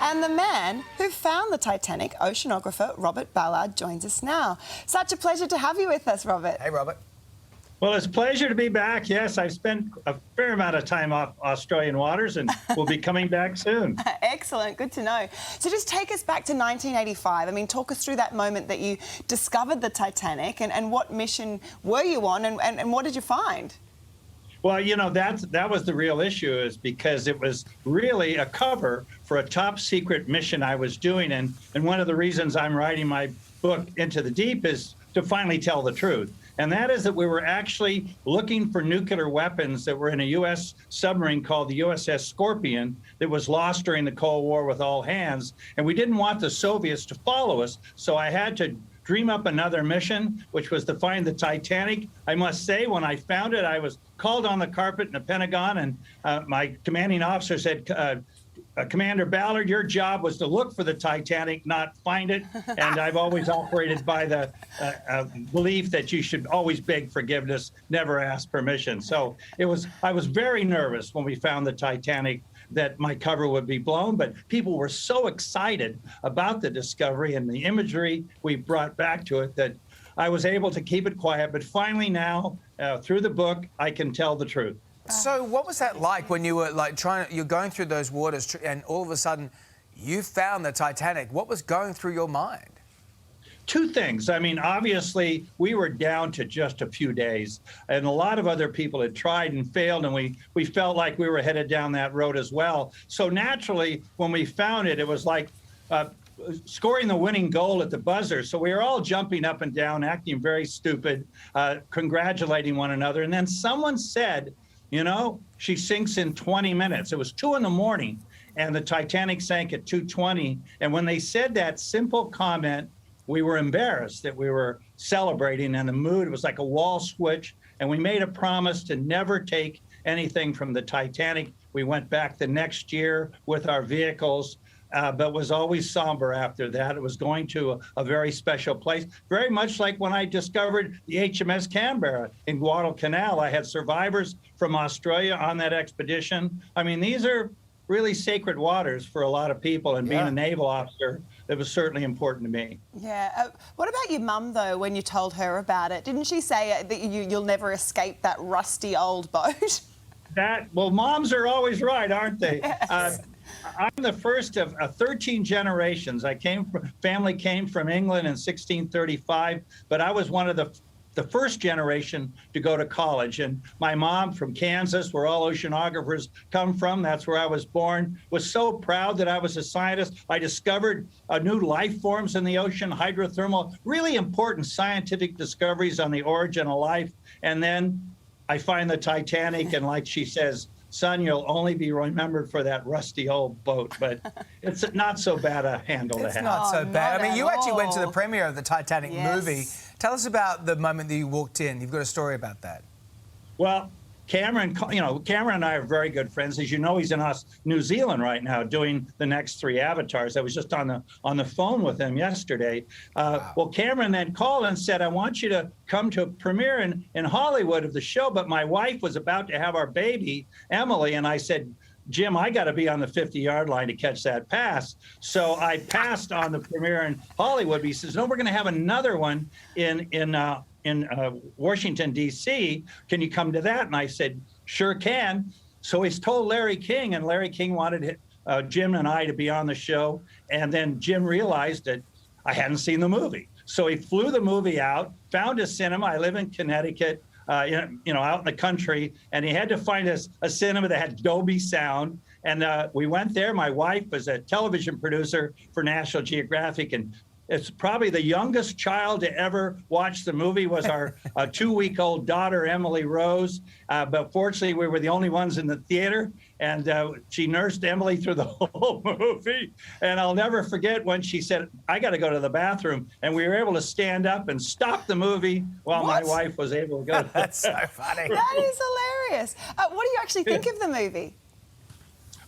And the man who found the Titanic, oceanographer Robert Ballard, joins us now. Such a pleasure to have you with us, Robert. Hey, Robert. Well, it's a pleasure to be back. Yes, I've spent a fair amount of time off Australian waters and will be coming back soon. Excellent, good to know. So just take us back to 1985. I mean, talk us through that moment that you discovered the Titanic and what mission were you on and what did you find? Well, you know, that was the real issue, is because it was really a cover for a top secret mission I was doing. And one of the reasons I'm writing my book, Into the Deep, is to finally tell the truth. And that is that we were actually looking for nuclear weapons that were in a U.S. submarine called the USS Scorpion that was lost during the Cold War with all hands. And we didn't want the Soviets to follow us. So I had to dream up another mission, which was to find the Titanic. I must say, when I found it, I was called on the carpet in the Pentagon, and my commanding officer said, Commander Ballard, your job was to look for the Titanic, not find it. And I've always operated by the belief that you should always beg forgiveness, never ask permission. So I was very nervous when we found the Titanic that my cover would be blown, but people were so excited about the discovery and the imagery we brought back to it that I was able to keep it quiet. But finally now, through the book, I can tell the truth. So what was that like when you were you're going through those waters and all of a sudden you found the Titanic? What was going through your mind? Two things. I mean, obviously, we were down to just a few days, and a lot of other people had tried and failed, and we felt like we were headed down that road as well. So naturally, when we found it, it was like scoring the winning goal at the buzzer. So we were all jumping up and down, acting very stupid, congratulating one another. And then someone said, you know, she sinks in 20 minutes. It was 2 in the morning, and the Titanic sank at 2:20. And when they said that simple comment, we were embarrassed that we were celebrating, and the mood was like a wall switch. And we made a promise to never take anything from the Titanic. We went back the next year with our vehicles, but was always somber after that. It was going to a very special place, very much like when I discovered the HMS Canberra in Guadalcanal. I had survivors from Australia on that expedition. I mean, these are really sacred waters for a lot of people, and being a naval officer, it was certainly important to me. Yeah. What about your mum, though, when you told her about it? Didn't she say that you'll never escape that rusty old boat? Well, moms are always right, aren't they? Yes. I'm the first of 13 generations. Family came from England in 1635, but I was one of the first generation to go to college. And my mom from Kansas, where all oceanographers come from, that's where I was born, was so proud that I was a scientist. I discovered new life forms in the ocean, hydrothermal, really important scientific discoveries on the origin of life. And then I find the Titanic, and like she says, son, you'll only be remembered for that rusty old boat, but it's not so bad a handle to have. It's not so bad. I mean, you actually went to the premiere of the Titanic movie. Tell us about the moment that you walked in. You've got a story about that. Well, Cameron and I are very good friends. As you know, he's in New Zealand right now doing the next 3 Avatars. I was just on the phone with him yesterday. Wow. Well, Cameron then called and said, I want you to come to a premiere in Hollywood of the show, but my wife was about to have our baby, Emily, and I said, Jim, I got to be on the 50-yard line to catch that pass. So I passed on the premiere in Hollywood. But he says, no, we're going to have another one in Washington, D.C. Can you come to that? And I said, sure can. So he's told Larry King, and Larry King wanted Jim and I to be on the show. And then Jim realized that I hadn't seen the movie. So he flew the movie out, found a cinema. I live in Connecticut, out in the country, and he had to find a cinema that had Dolby sound. And we went there. My wife was a television producer for National Geographic, and it's probably the youngest child to ever watch the movie was our 2-week-old daughter, Emily Rose. But fortunately, we were the only ones in the theater, and she nursed Emily through the whole movie. And I'll never forget when she said, I got to go to the bathroom. And we were able to stand up and stop the movie while my wife was able to go. That's so funny. That is hilarious. What do you actually think of the movie?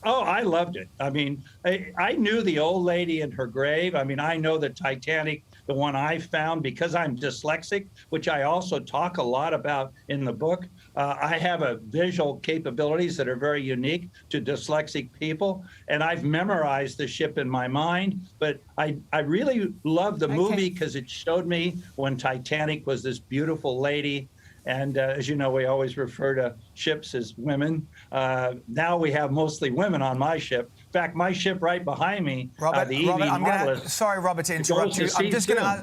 Oh, I loved it. I mean, I knew the old lady in her grave. I mean, I know the Titanic, the one I found, because I'm dyslexic, which I also talk a lot about in the book. I have a visual capabilities that are very unique to dyslexic people, and I've memorized the ship in my mind. But I really loved the movie because it showed me when Titanic was this beautiful lady. And as you know, we always refer to ships as women. Now we have mostly women on my ship. In fact, my ship right behind me, Robert, the EV Marvelous. sorry, Robert, to interrupt you.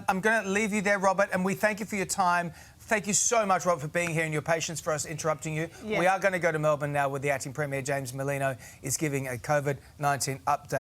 I'm going to leave you there, Robert, and we thank you for your time. Thank you so much, Robert, for being here and your patience for us interrupting you. Yeah. We are going to go to Melbourne now, where the acting Premier, James Merlino, is giving a COVID-19 update.